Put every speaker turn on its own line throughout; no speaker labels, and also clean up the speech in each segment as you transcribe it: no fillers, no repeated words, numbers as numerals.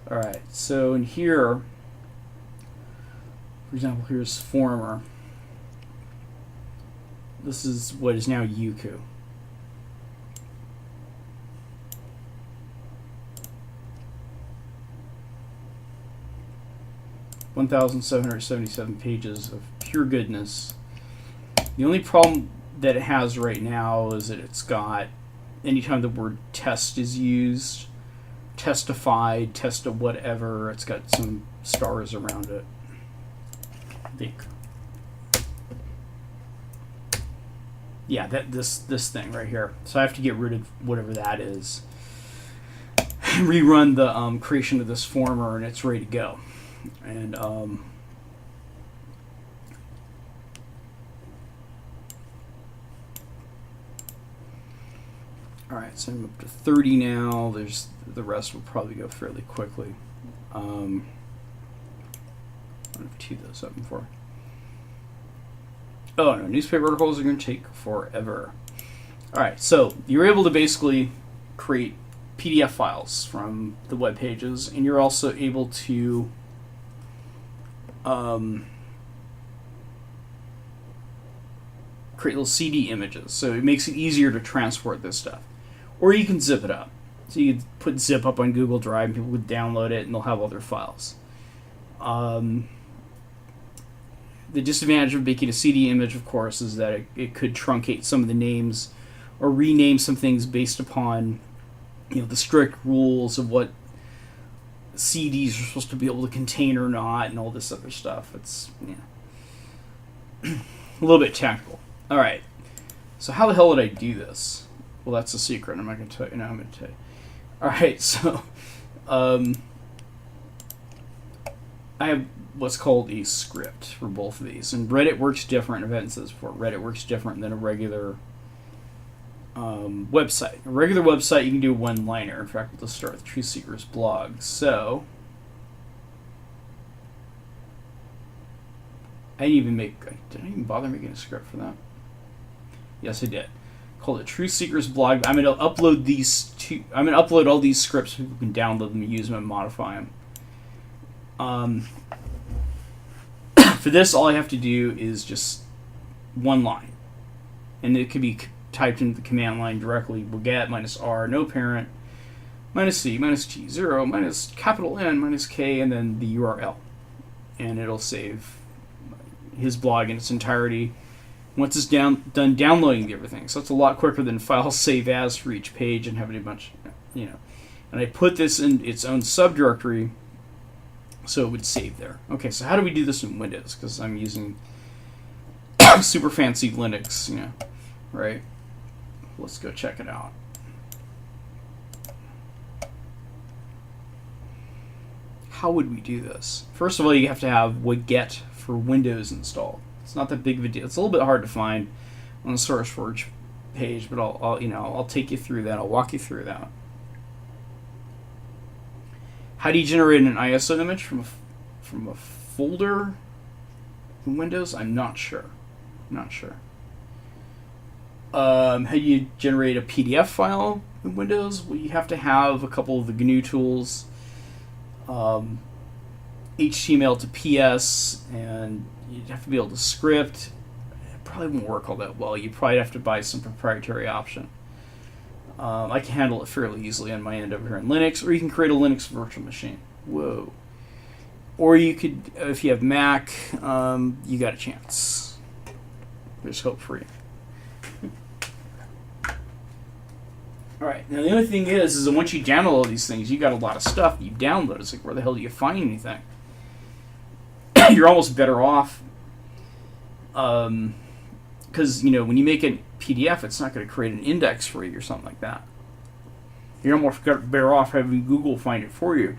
Alright, so in here, for example, here's former. This is what is now Yuku. (1,777 pages of pure goodness. The only problem that it has right now is that it's got, anytime the word test is used, testified, test of whatever, it's got some stars around it. I think. Yeah, this thing right here. So I have to get rid of whatever that is. Rerun the creation of this former, and it's ready to go. And alright, so I'm up to 30 now. There's the rest will probably go fairly quickly. I don't have to tee those up before. Oh no, newspaper articles are going to take forever. Alright, so you're able to basically create PDF files from the web pages, and you're also able to create little CD images, so it makes it easier to transport this stuff. Or you can zip it up. So you can put zip up on Google Drive, and people would download it, and they'll have all their files. The disadvantage of making a CD image, of course, is that it could truncate some of the names or rename some things based upon, the strict rules of what CDs are supposed to be able to contain or not, and all this other stuff. It's a little bit technical. All right. So how the hell did I do this? Well, that's a secret. I'm not going to tell you. No, I'm going to tell you. All right. So I have what's called a script for both of these, and Reddit works different. I've had this before. Reddit works different than a regular website. A regular website, you can do a one-liner. In fact, let's start with Truth Seeker's blog. So did I even bother making a script for that? Yes, I did. Called it Truth Seeker's blog. I'm going to upload all these scripts so people can download them, use them, and modify them. For this, all I have to do is just one line, and it could be typed into the command line directly. We'll get -r, no parent, -c, -t, 0, capital N, -k, and then the URL. And it'll save his blog in its entirety once it's done downloading everything. So it's a lot quicker than file save as for each page and having a bunch, And I put this in its own subdirectory so it would save there. Okay, so how do we do this in Windows? Because I'm using super fancy Linux, right? Let's go check it out. How would we do this? First of all, you have to have wget for Windows installed. It's not that big of a deal. It's a little bit hard to find on the SourceForge page, but I'll take you through that. I'll walk you through that. How do you generate an ISO image from a folder in Windows? I'm not sure. How do you generate a PDF file in Windows? Well, you have to have a couple of the GNU tools, HTML to PS, and you'd have to be able to script. It probably won't work all that well. You probably have to buy some proprietary option. I can handle it fairly easily on my end over here in Linux, or you can create a Linux virtual machine. Whoa. Or you could, if you have Mac, you got a chance. There's hope for you. Alright, now the only thing is that once you download all these things, you got a lot of stuff that you download. It's like, where the hell do you find anything? You're almost better off, because, when you make a PDF, it's not going to create an index for you or something like that. You're almost better off having Google find it for you.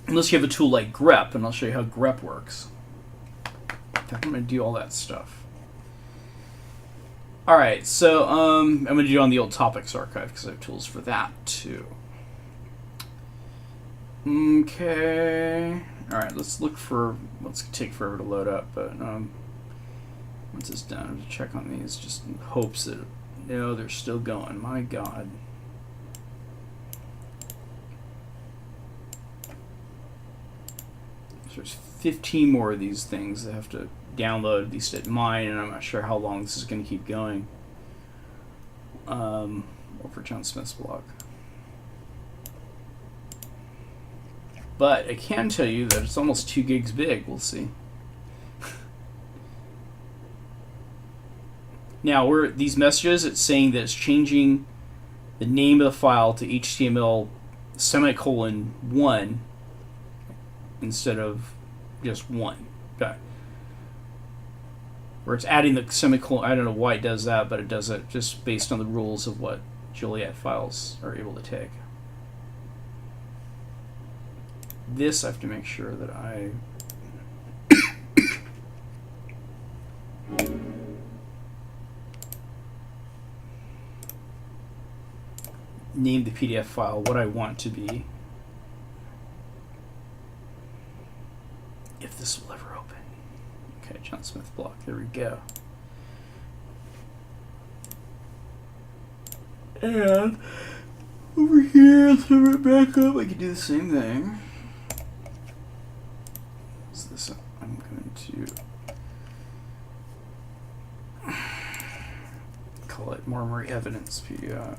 Unless you have a tool like grep, and I'll show you how grep works. In fact, I'm going to do all that stuff. Alright, so I'm going to do it on the old topics archive because I have tools for that too. Okay. Alright, let's take forever to load up, but once it's done, I'm going to check on these just in hopes that, they're still going. My God. there's 15 more of these things that have to download, at least at mine, and I'm not sure how long this is going to keep going. Over John Smith's blog. But I can tell you that it's almost 2 gigs big. We'll see. Now, these messages, it's saying that it's changing the name of the file to HTML semicolon 1 instead of just 1. Okay. Where it's adding the semicolon. I don't know why it does that, but it does it just based on the rules of what Juliet files are able to take. This I have to make sure that I name the PDF file what I want to be. If this will ever open. Okay, John Smith blog. There we go. And over here, throw it back up. I can do the same thing. What's this? I'm going to call it Marmory Evidence PDF.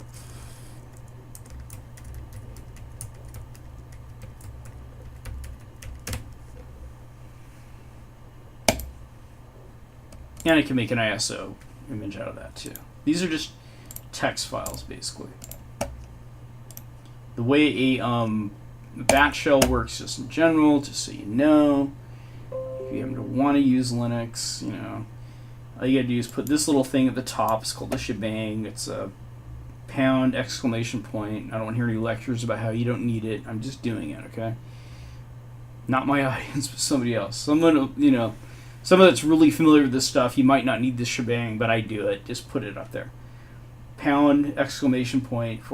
And I can make an ISO image out of that too. These are just text files, basically. The way a batch shell works, just in general, just so you know, if you happen to want to use Linux, you know, all you gotta do is put this little thing at the top. It's called the shebang. It's a pound exclamation point. I don't want to hear any lectures about how you don't need it. I'm just doing it, okay? Not my audience, but somebody else. Someone, you know, someone that's really familiar with this stuff, you might not need this shebang, but I do it. Just put it up there. Pound exclamation point /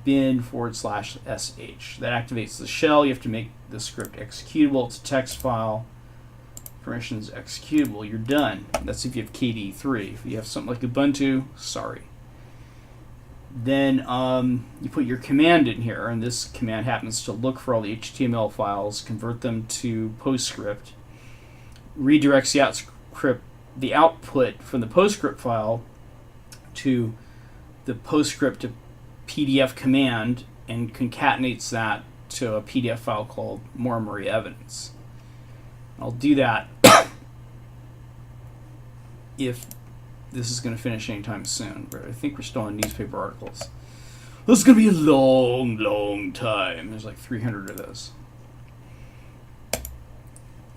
bin / sh. That activates the shell. You have to make the script executable. It's a text file. Permissions executable. You're done. That's if you have KDE3. If you have something like Ubuntu, sorry. Then you put your command in here, and this command happens to look for all the HTML files, convert them to PostScript, redirects the output from the PostScript file to the PostScript to PDF command, and concatenates that to a PDF file called Marmory Evidence. I'll do that if this is going to finish anytime soon, but I think we're still on newspaper articles. This is going to be a long, long time. There's like 300 of those.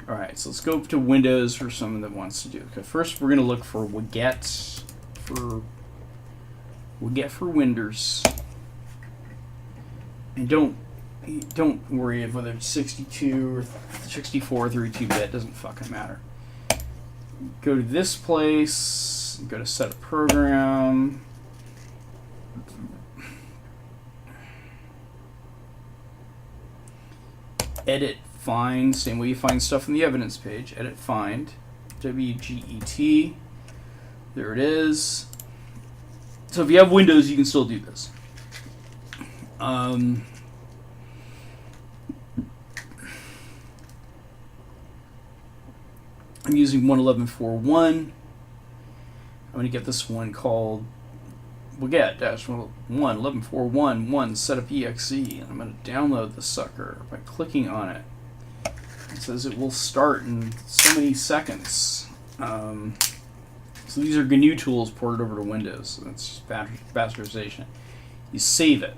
Alright, so let's go to Windows for someone that wants to do it. Okay, first we're going to look for wget for Windows. And don't worry if whether it's 62 or 64 32-bit, doesn't fucking matter. Go to this place, go to set a program. Edit find, same way you find stuff on the evidence page. Edit find, WGET. There it is. So if you have Windows, you can still do this. I'm using 1.11.4.1. I'm going to get this one called wget-1.11.4.1 setup exe, and I'm going to download the sucker by clicking on it. It says it will start in so many seconds. So these are GNU tools ported over to Windows. So that's bastardization. You save it.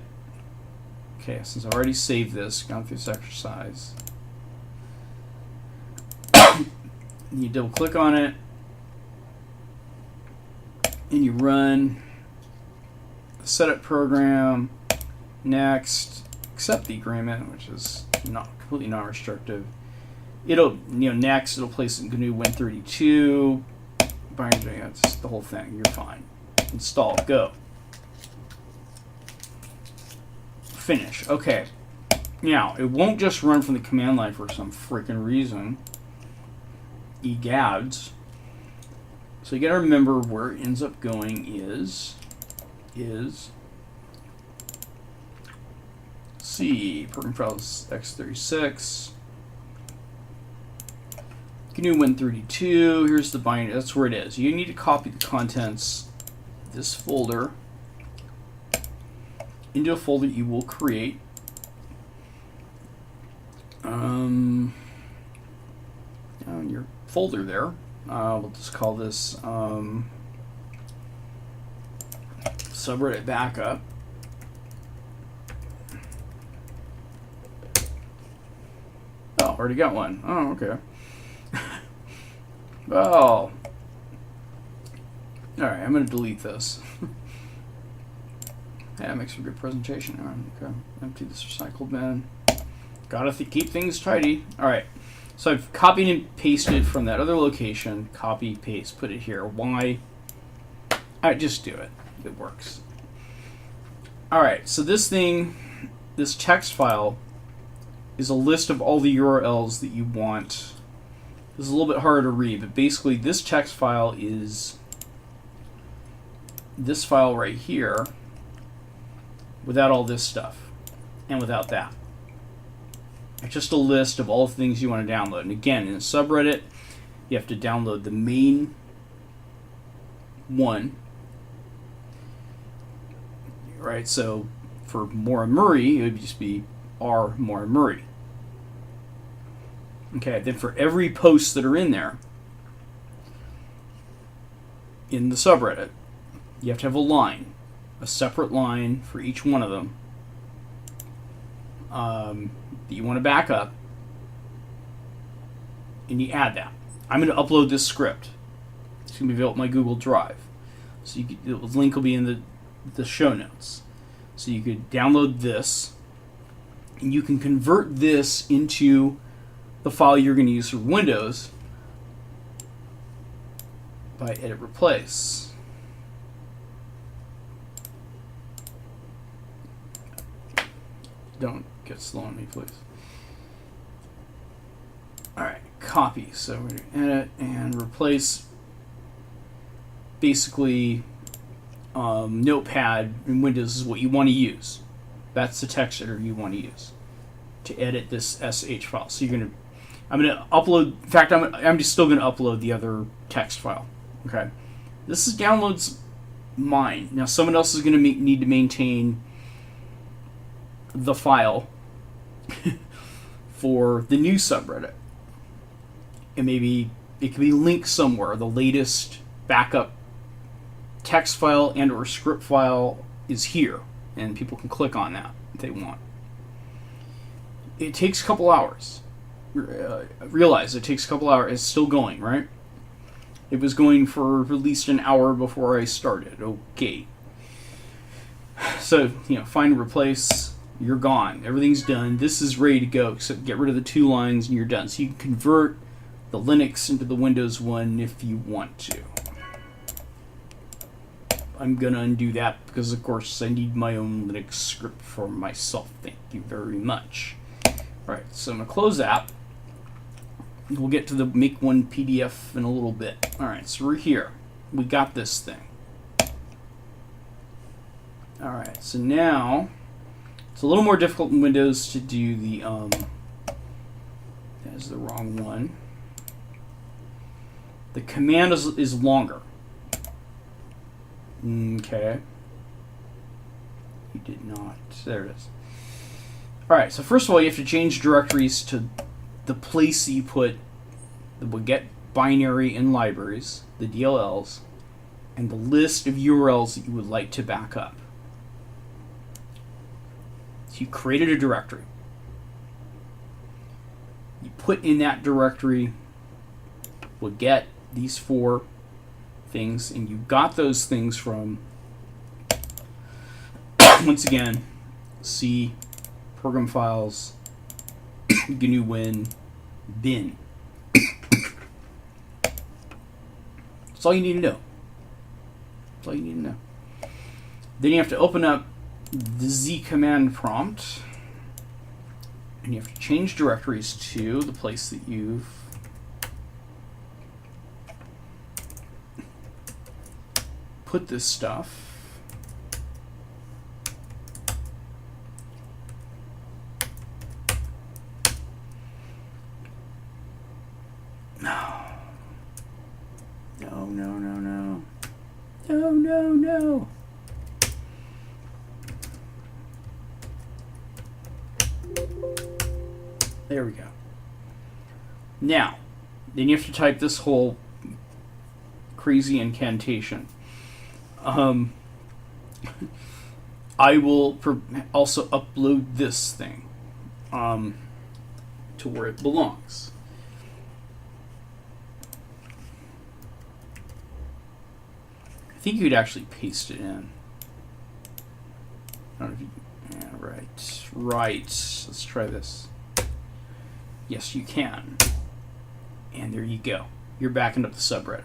Okay, since I've already saved this, gone through this exercise, you double click on it, and you run the setup program. Next, accept the agreement, which is not completely non-restrictive. It'll, next it'll place it in GNU Win32. It's the whole thing. You're fine. Install. Go. Finish. Okay. Now, it won't just run from the command line for some freaking reason. Egads. So you gotta remember where it ends up going is C. Program files x36. GNU Win32. Here's the binary. That's where it is. You need to copy the contents of this folder into a folder you will create. On your folder there. We'll just call this subreddit backup. Oh, already got one. Oh, okay. Well, alright, I'm going to delete this. Yeah, it makes for a good presentation. Okay, empty this recycle bin. Gotta keep things tidy. Alright, so I've copied and pasted from that other location. Copy, paste, put it here. Why? Alright, just do it. It works. Alright, so this text file is a list of all the URLs that you want. This is a little bit harder to read, but basically this text file is this file right here without all this stuff and without that. It's just a list of all the things you want to download. And again, in a subreddit, you have to download the main one. Right, so for Maura Murray, it would just be R Maura Murray. Okay, then for every post that are in there, in the subreddit, you have to have a line, a separate line for each one of them that you want to back up, and you add that. I'm going to upload this script. It's going to be available on my Google Drive. So the link will be in the show notes. So you could download this, and you can convert this into the file you're going to use for Windows by edit replace. Don't get slow on me, please. Alright, copy. So we're going to edit and replace basically Notepad in Windows is what you want to use. That's the text editor you want to use to edit this SH file. So I'm going to upload, in fact, I'm just still going to upload the other text file. Okay. This is downloads mine. Now someone else is going to need to maintain the file for the new subreddit. And maybe it can be linked somewhere. The latest backup text file and or script file is here, and people can click on that if they want. It takes a couple hours. Realize it takes a couple hours. It's still going, right? It was going for at least an hour before I started. Okay. So, find and replace. You're gone. Everything's done. This is ready to go, except get rid of the 2 lines and you're done. So you can convert the Linux into the Windows one if you want to. I'm going to undo that because, of course, I need my own Linux script for myself. Thank you very much. Alright, so I'm going to close that. We'll get to the make one PDF in a little bit. Alright, so we're here. We got this thing. Alright, so now it's a little more difficult in Windows to do the that is the wrong one. The command is longer. Okay. You did not. There it is. Alright, so first of all, you have to change directories to the place that you put the get binary in libraries, the DLLs, and the list of URLs that you would like to back up. So you created a directory. You put in that directory will get these 4 things, and you got those things from, once again, C, program files, GNU Win, bin. That's all you need to know. That's all you need to know. Then you have to open up the Z command prompt, and you have to change directories to the place that you've put this stuff. No, no, no, no. No, no, no. There we go. Now, then you have to type this whole crazy incantation. I will also upload this thing to where it belongs. I think you could actually paste it in. I don't know if you, yeah, right. Right. Let's try this. Yes, you can. And there you go. You're backing up the subreddit.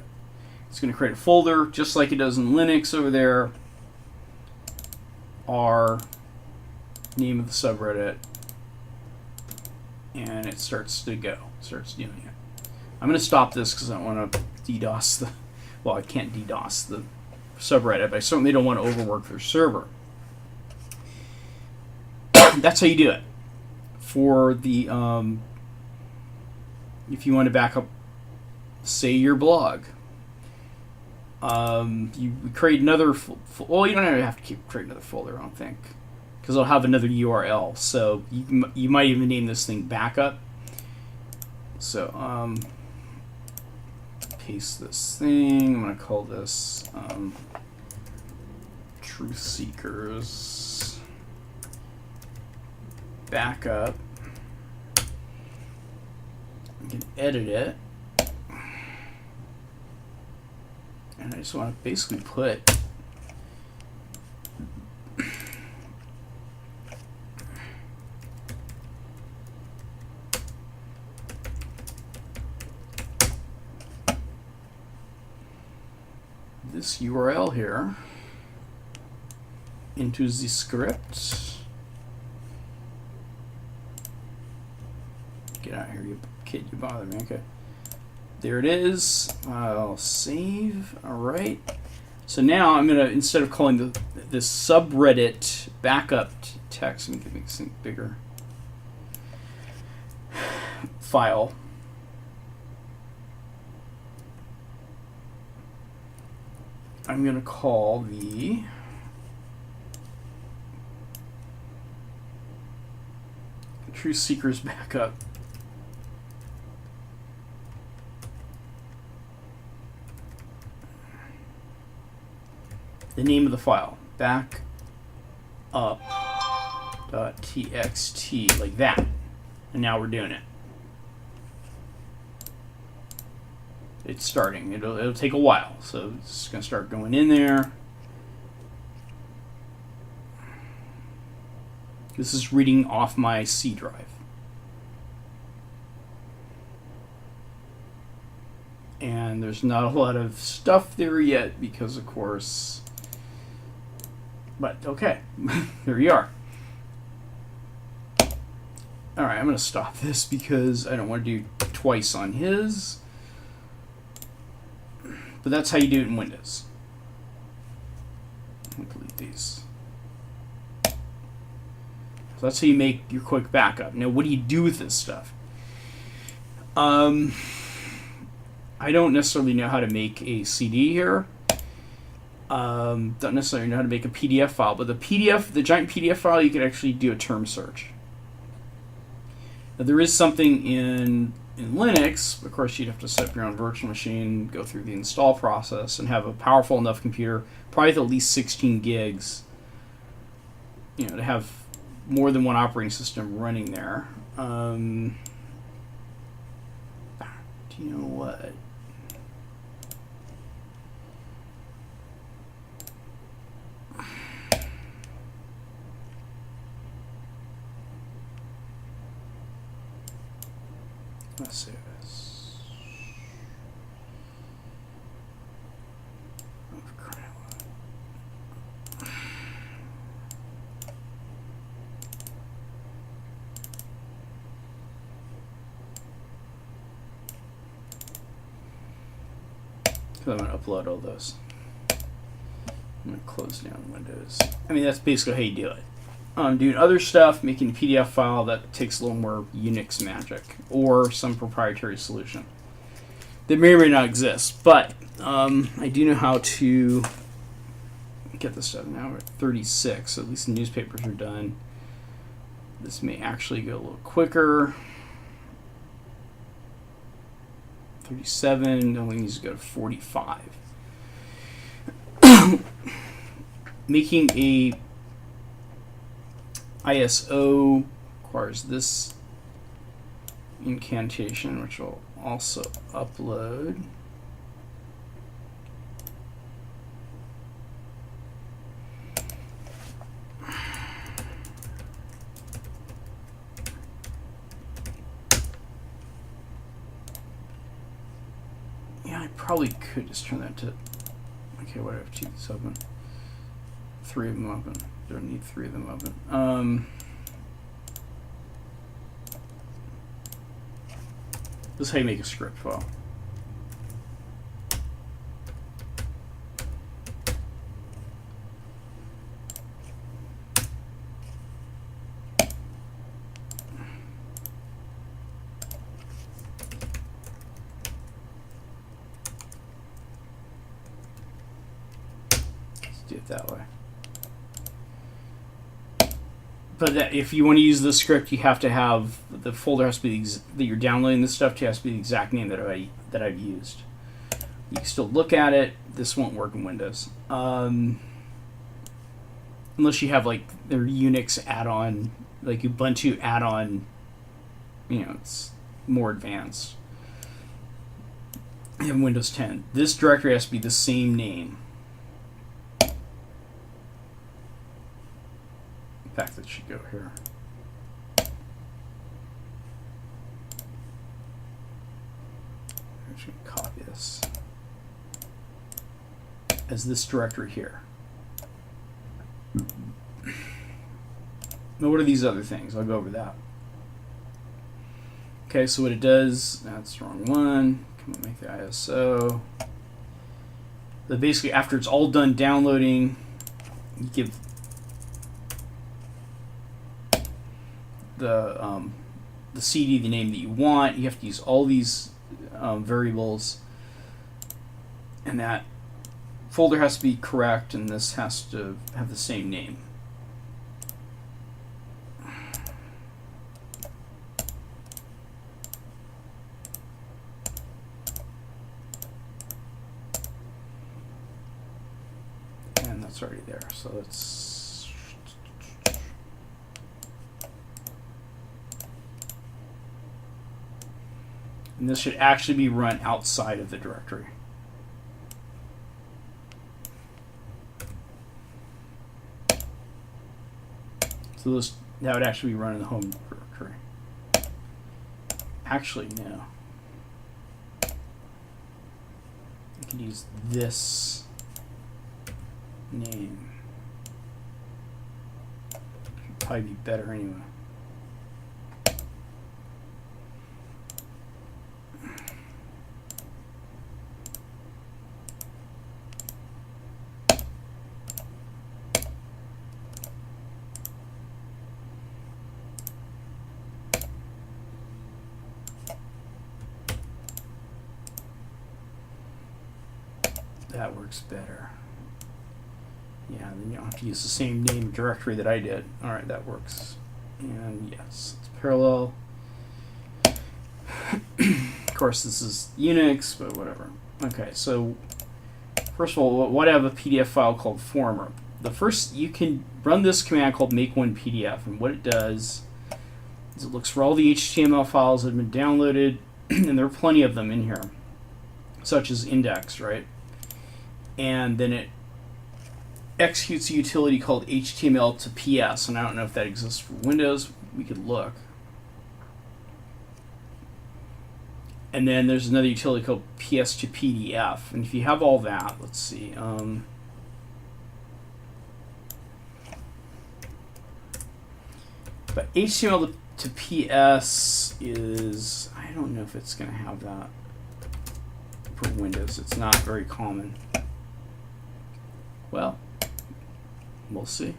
It's going to create a folder just like it does in Linux over there. R, name of the subreddit, and it starts to go. Starts doing it. I'm going to stop this because I don't want to DDoS the. Well, I can't DDoS the subreddit, but I certainly don't want to overwork their server. That's how you do it. For the if you want to back up, say, your blog, you create another. Well, you don't have to create another folder, I don't think, because it'll have another URL. So you might even name this thing backup. So paste this thing. I'm gonna call this Truth Seekers Backup. I can edit it. And I just want to basically put this URL here into the script. Get out of here, you kid, you bother me. Okay. There it is. I'll save. All right. So now I'm gonna, instead of calling this subreddit backup text, let me make this thing bigger. File. I'm gonna call the Truth Seekers Backup. The name of the file, backup.txt, like that. And now we're doing it. It's starting. It'll take a while, so it's gonna start going in there. This is reading off my C drive. And there's not a lot of stuff there yet because, of course. But okay, there you are. All right, I'm going to stop this because I don't want to do twice on his. But that's how you do it in Windows. I'll delete these. So that's how you make your quick backup. Now, what do you do with this stuff? I don't necessarily know how to make a CD here. Don't necessarily know how to make a PDF file, but the giant PDF file, you can actually do a term search. Now, there is something in Linux. Of course, you'd have to set up your own virtual machine, go through the install process, and have a powerful enough computer, probably with at least 16 gigs, to have more than one operating system running there. Do you know what? Let's see this. I'm going to upload all those. I'm going to close down Windows. I mean, that's basically how you do it. Doing other stuff, making a PDF file, that takes a little more Unix magic or some proprietary solution. that may or may not exist. But I do know how to get this stuff. Now we're at 36, so at least the newspapers are done. This may actually go a little quicker. 37, only needs to go to 45. Making a ISO requires this incantation, which will also upload. Yeah, I probably could just turn that to, okay, what do I have to this open? 3 of them open. Don't need 3 of them open. This is how you make a script file. Let's do it that way. But that, if you want to use this script, you have to have the folder has to be that you're downloading this stuff to has to be the exact name that I've used. You can still look at it. This won't work in Windows unless you have like their Unix add-on, like Ubuntu add-on. You know, it's more advanced. You have Windows 10. This directory has to be the same name. In fact, that should go here. I'm just going to copy this as this directory here. Now, what are these other things? I'll go over that. Okay, so what it does, that's the wrong one. Come on, make the ISO. But basically, after it's all done downloading, you give the CD the name that you want. You have to use all these variables, and that folder has to be correct, and this has to have the same name. And that's already there, so let's. And this should actually be run outside of the directory. So that would actually be run in the home directory. Actually, no. I could use this name. Should probably be better anyway. That works better. Yeah, then you don't have to use the same name directory that I did. Alright, that works. And yes, it's parallel. Of course, this is Unix, but whatever. Okay, so first of all, what I have a PDF file called former. The first, you can run this command called make one PDF, and what it does is it looks for all the HTML files that have been downloaded, and there are plenty of them in here, such as index, right? And then it executes a utility called HTML to PS, and I don't know if that exists for Windows. We could look. And then there's another utility called PS to PDF, and if you have all that, let's see. But HTML to PS is, I don't know if it's going to have that for Windows. It's not very common. Well, we'll see.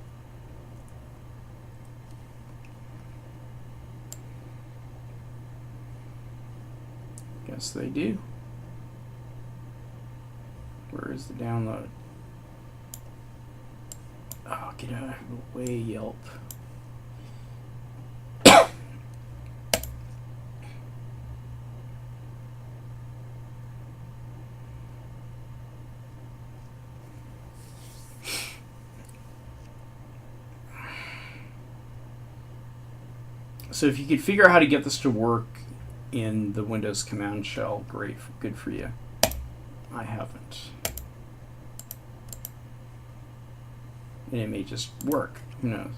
Guess they do. Where's the download? Oh, get out of the way, Yelp. So if you could figure out how to get this to work in the Windows command shell, great, good for you. I haven't. And it may just work, who knows.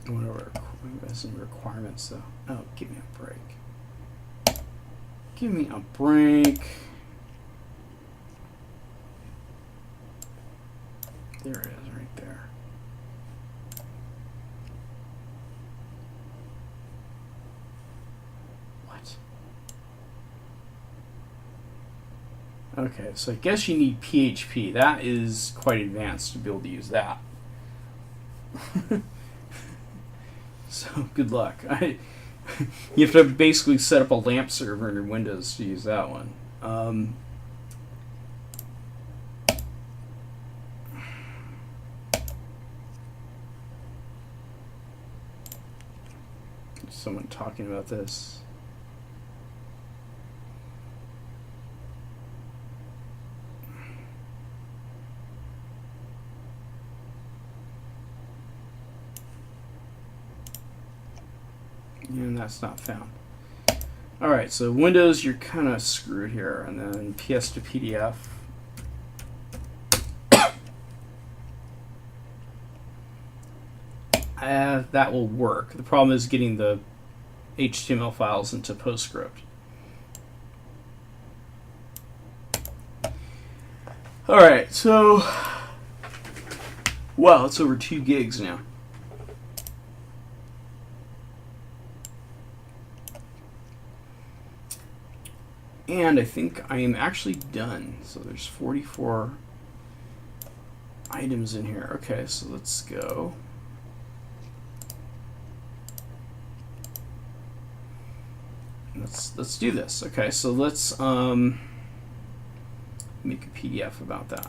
Whatever requirements though. Oh, give me a break. Give me a break. There it is, right there. What? Okay, so I guess you need PHP. That is quite advanced to be able to use that. So good luck. You have to basically set up a LAMP server in your Windows to use that one. Someone talking about this. And that's not found. Alright, so Windows, you're kind of screwed here. And then PS to PDF. That will work. The problem is getting the HTML files into PostScript. Alright, so... Wow, it's over 2 gigs now. And I think I am actually done. So there's 44 items in here. Okay, so let's go. Let's do this. Okay, so let's make a PDF about that.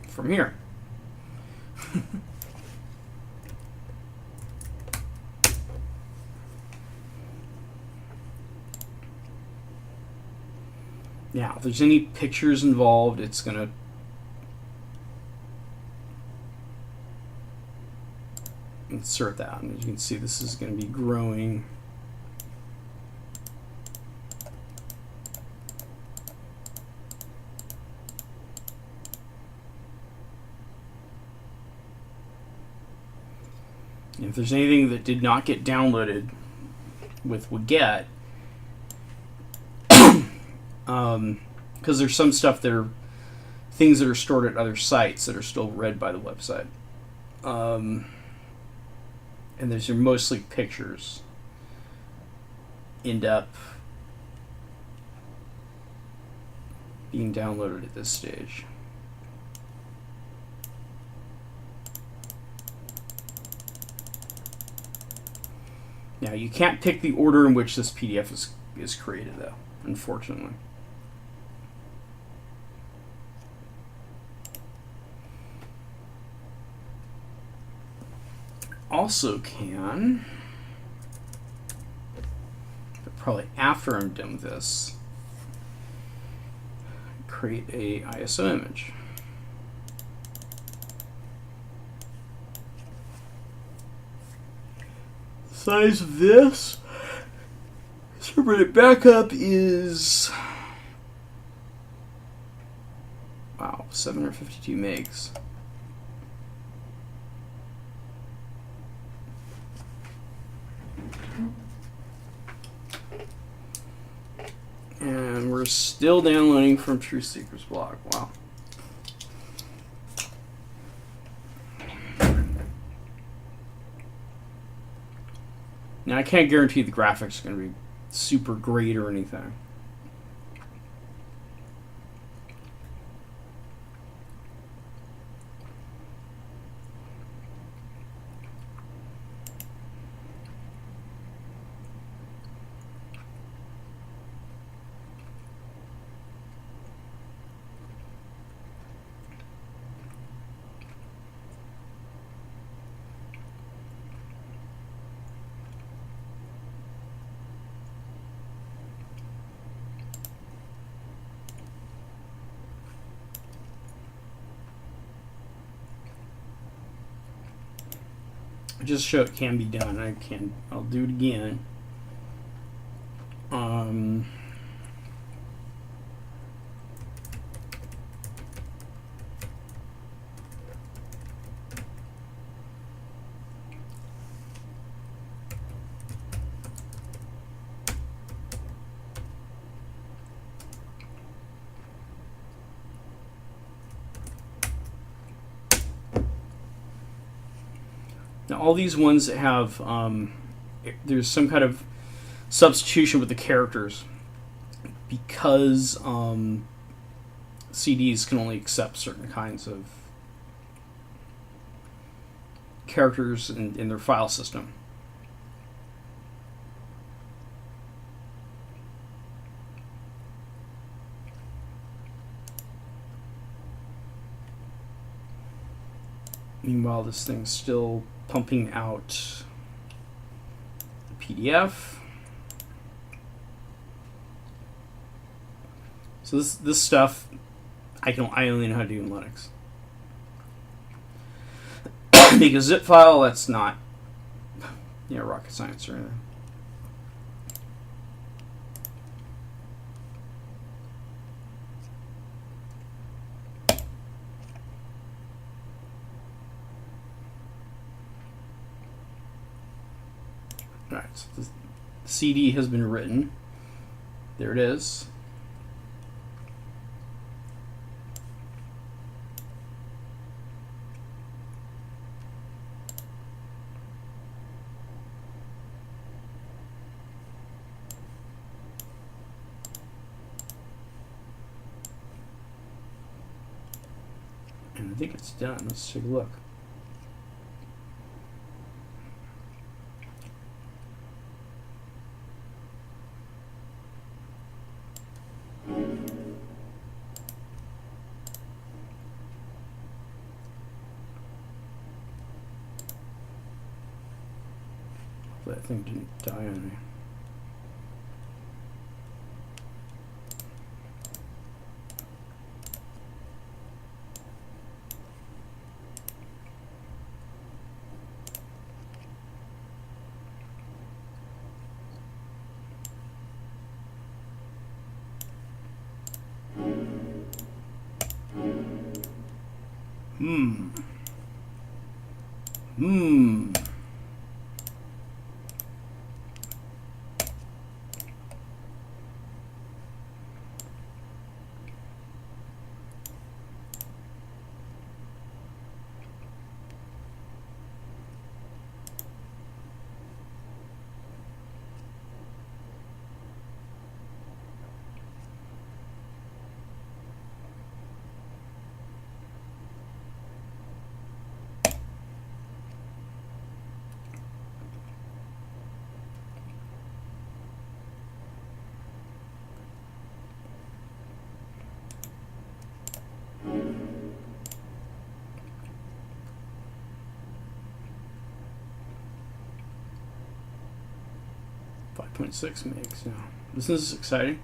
From here. Now, if there's any pictures involved, it's going to insert that. And as you can see, this is going to be growing. And if there's anything that did not get downloaded with Wget, because there's some stuff that are things that are stored at other sites that are still read by the website. And those are mostly pictures. End up being downloaded at this stage. Now, you can't pick the order in which this PDF is created, though, unfortunately. Also can, but probably after I'm done with this, create a ISO image. The size of this Subreddit backup is, wow, 752 megs. And we're still downloading from Truth Seeker's blog. Wow. I can't guarantee the graphics are going to be super great or anything. Just show it can be done. I'll do it again. Now, all these ones that have, there's some kind of substitution with the characters because CDs can only accept certain kinds of characters in their file system. Meanwhile, this thing's still pumping out the PDF. So this stuff I only know how to do in Linux. Make a zip file, that's not rocket science or anything. Alright, so the CD has been written. There it is. And I think it's done. Let's take a look. That thing didn't die on me. .6 megs now. This is exciting.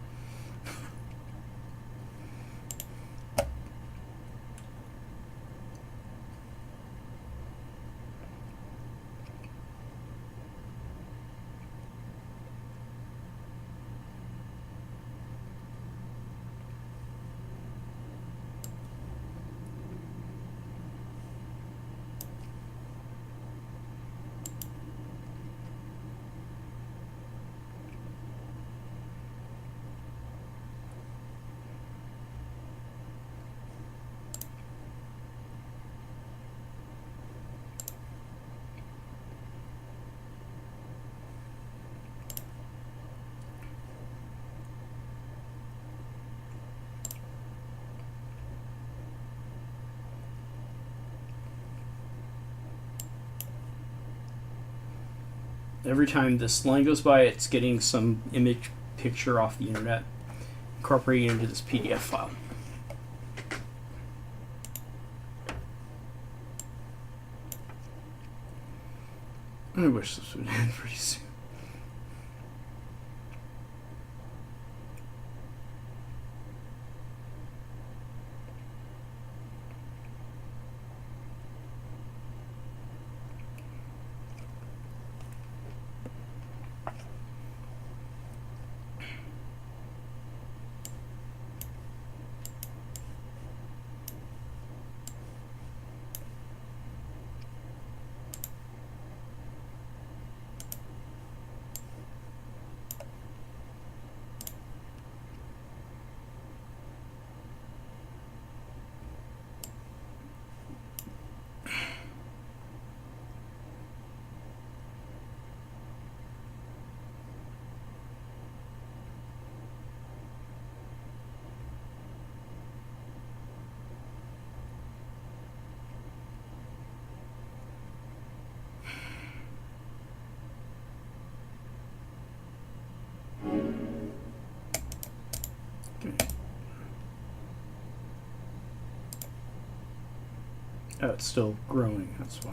every time this line goes by, it's getting some image picture off the internet, incorporating it into this PDF file. I wish this would end pretty soon. Oh, it's still growing, that's why.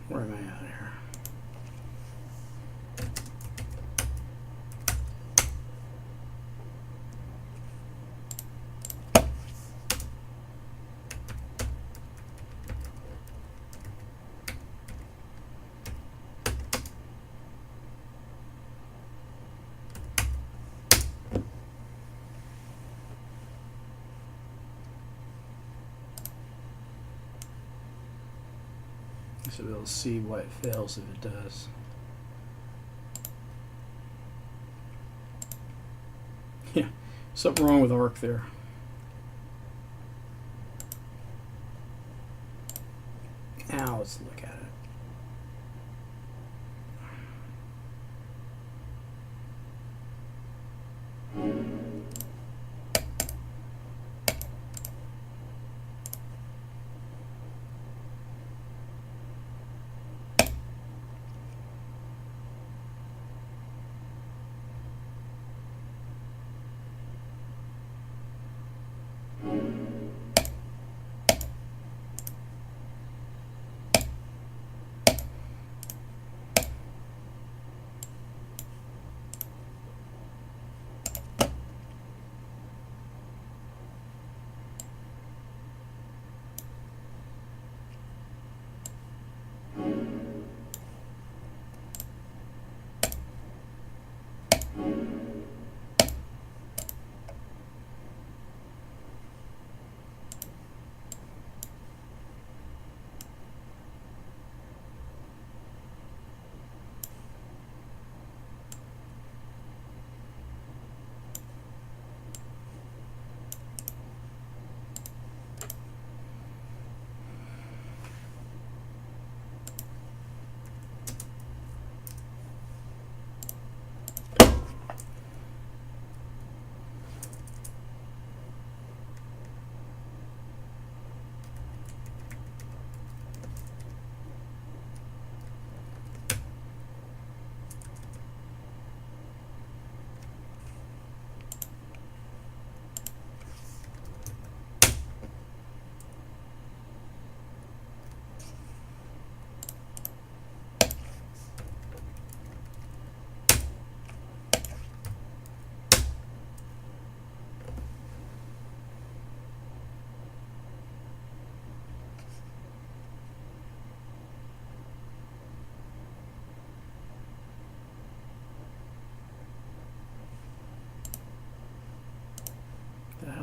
Where am I at here? So we'll see why it fails if it does. Yeah, something wrong with arc there. Now let's look at it.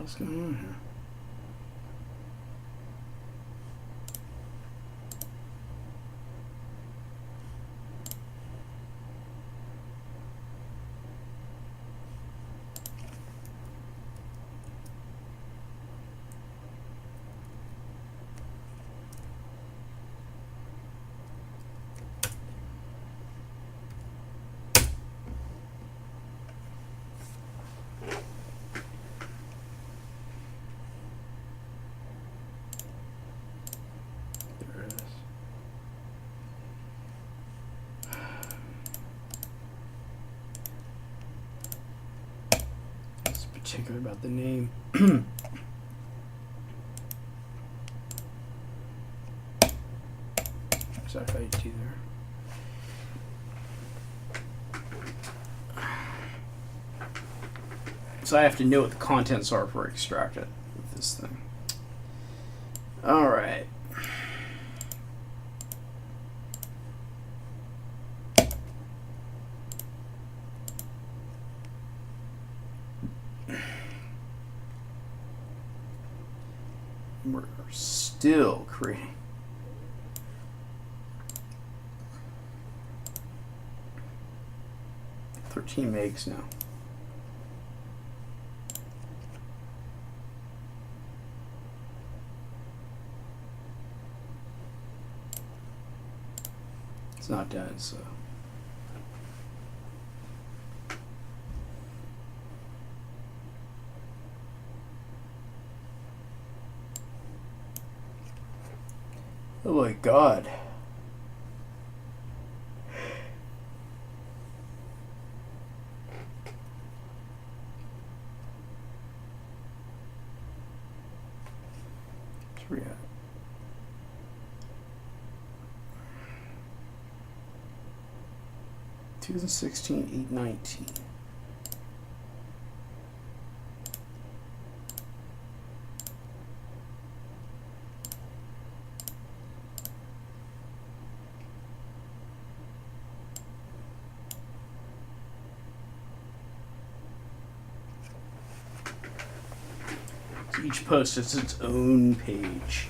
hell's going on here? Particular about the name. Sorry if I had to there. So I have to know what the contents are before I extract it with this thing. All right. We're still creating. $13 MB now. It's not done, so. Oh my God. Where's we at? $2,016, $819. Each post is its own page.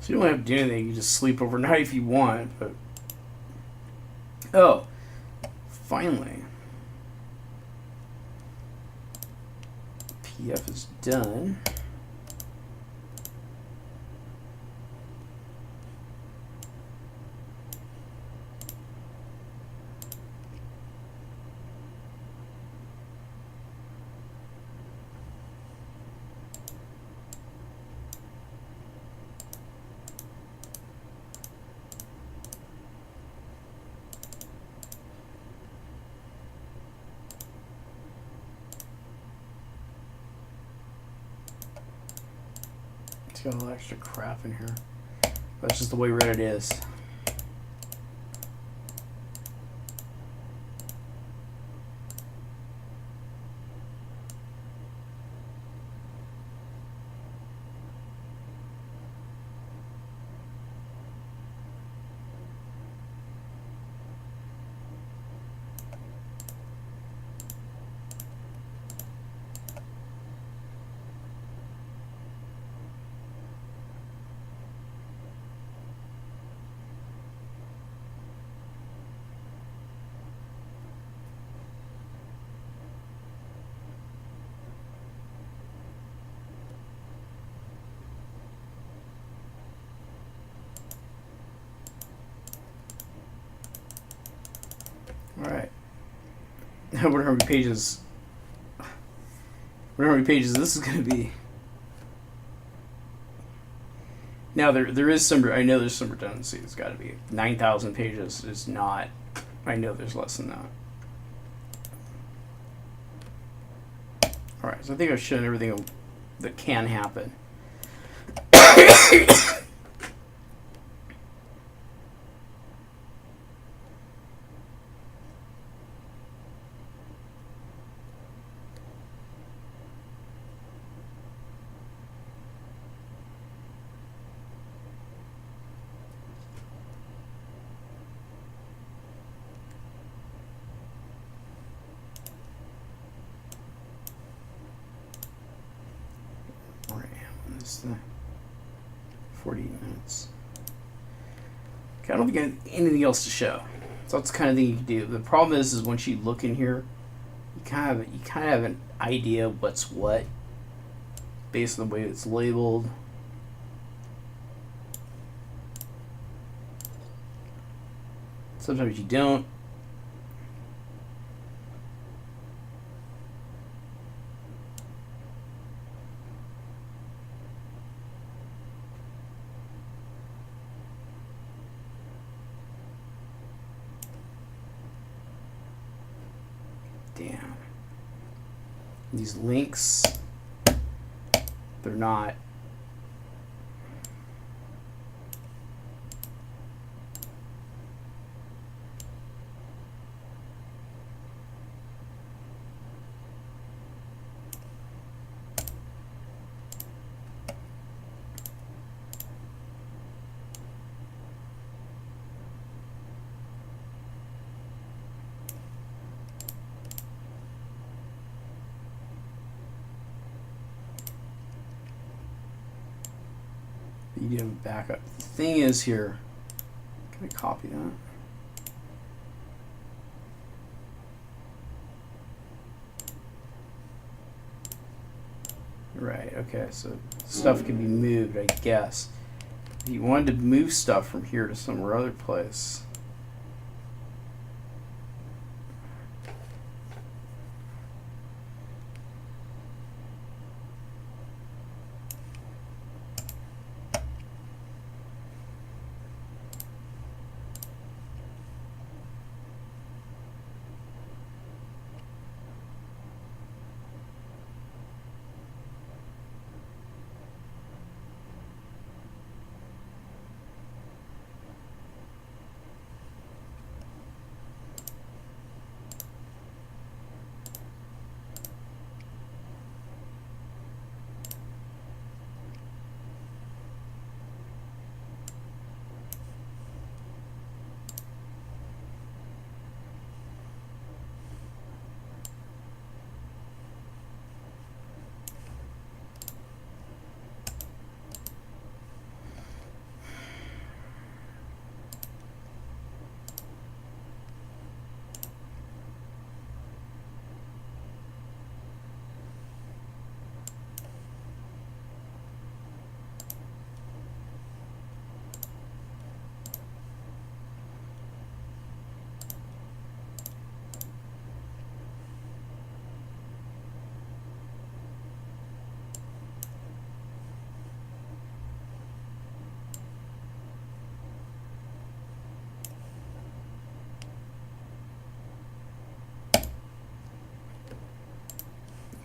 So you don't have to do anything. You can just sleep overnight if you want. But oh, finally, PF is done. got a little extra crap in here. That's just the way Reddit is. Alright. I wonder how many pages. I wonder how many pages this is going to be. Now, there is some. I know there's some redundancy. It's got to be 9,000 pages. Is not. I know there's less than that. Alright, so I think I've shown everything that can happen. This thing. 48 minutes. Okay, I don't think I have anything else to show. So that's the kind of thing you can do. The problem is once you look in here, you kind of have an idea of what's what based on the way it's labeled. Sometimes you don't. Damn. These links, they're not. You do have a backup. The thing is here, can I copy that? Right, okay, so stuff can be moved, I guess. If you wanted to move stuff from here to some other place.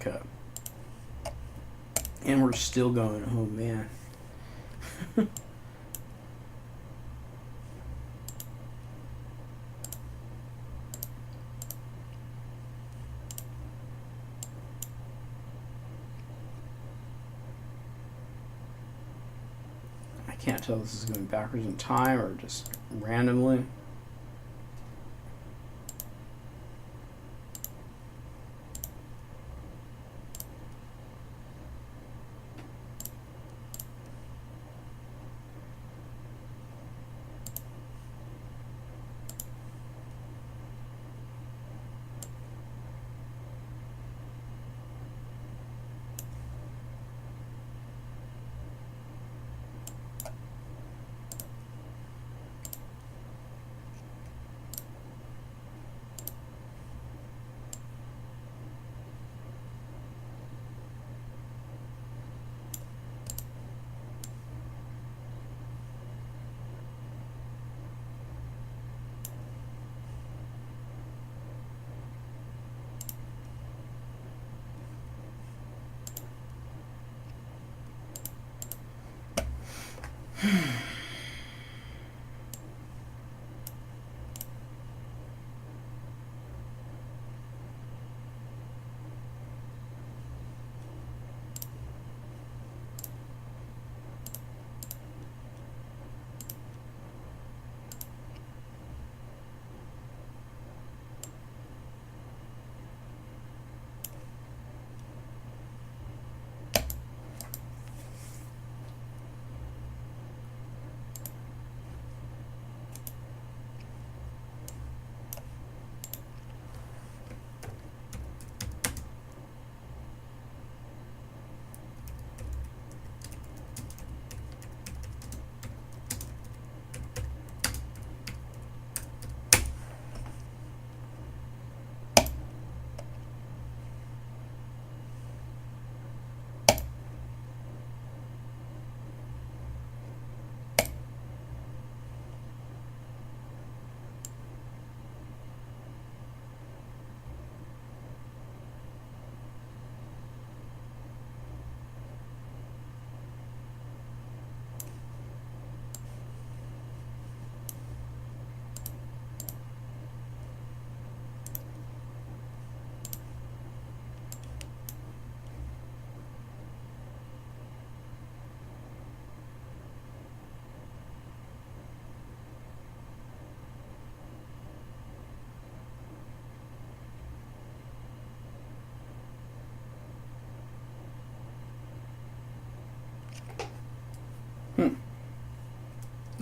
Okay. And we're still going. Oh man. I can't tell if this is going backwards in time or just randomly.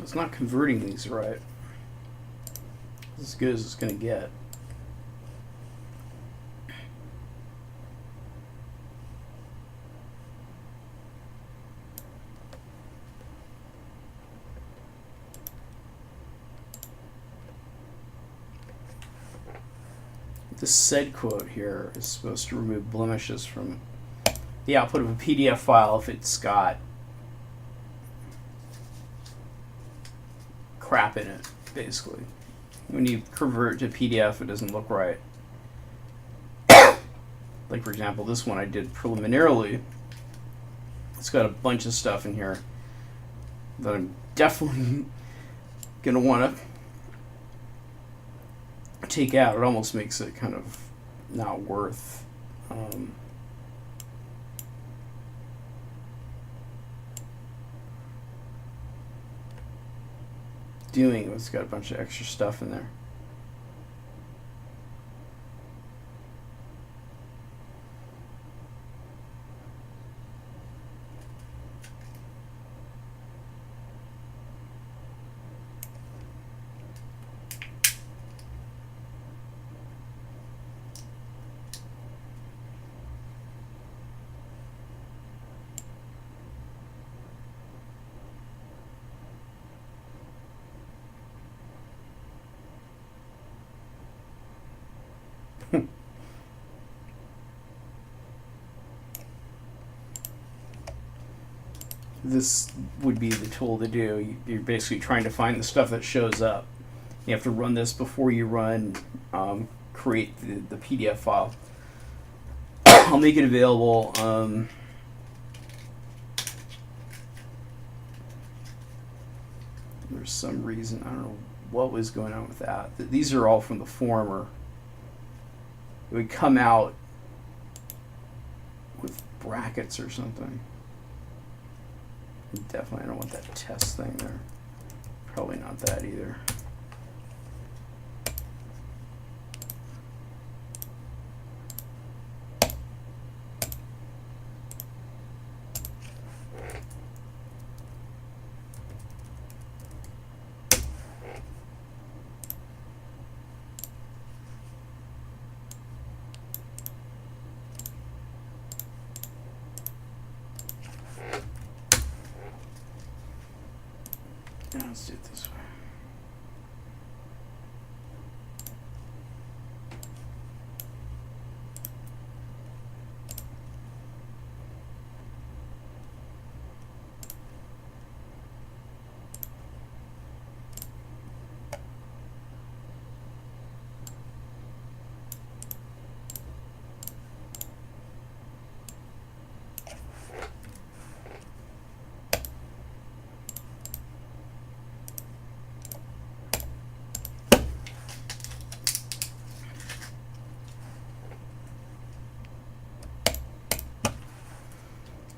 It's not converting these right. It's as good as it's going to get. This said quote here is supposed to remove blemishes from the output of a PDF file if it's got crap in it, basically. When you convert it to PDF, it doesn't look right. Like, for example, this one I did preliminarily. It's got a bunch of stuff in here that I'm definitely going to want to take out. It almost makes it kind of not worth doing. It's got a bunch of extra stuff in there. This would be the tool to do. You're basically trying to find the stuff that shows up. You have to run this before you run create the PDF file. I'll make it available some reason. I don't know what was going on with that. These are all from the former. It would come out with brackets or something. Definitely, I don't want that test thing there. Probably not that either. Let's do it this way.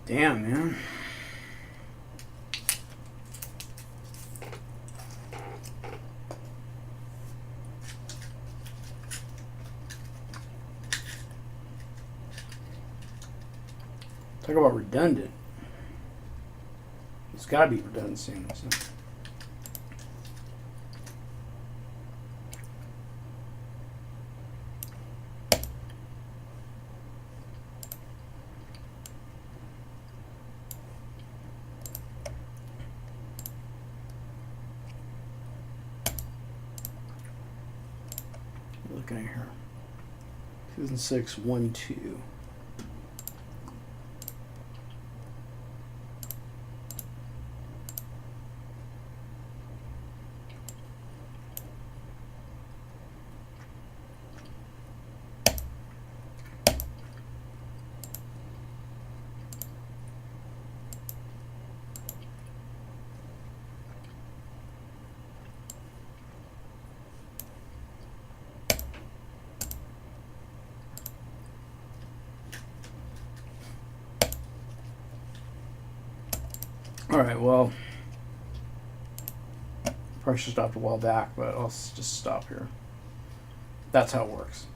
Damn, man. Talk about redundant. There's got to be redundancy in this. Looking at here. 2006 1-2. Alright, well, probably should have stopped a while back, but I'll just stop here. That's how it works.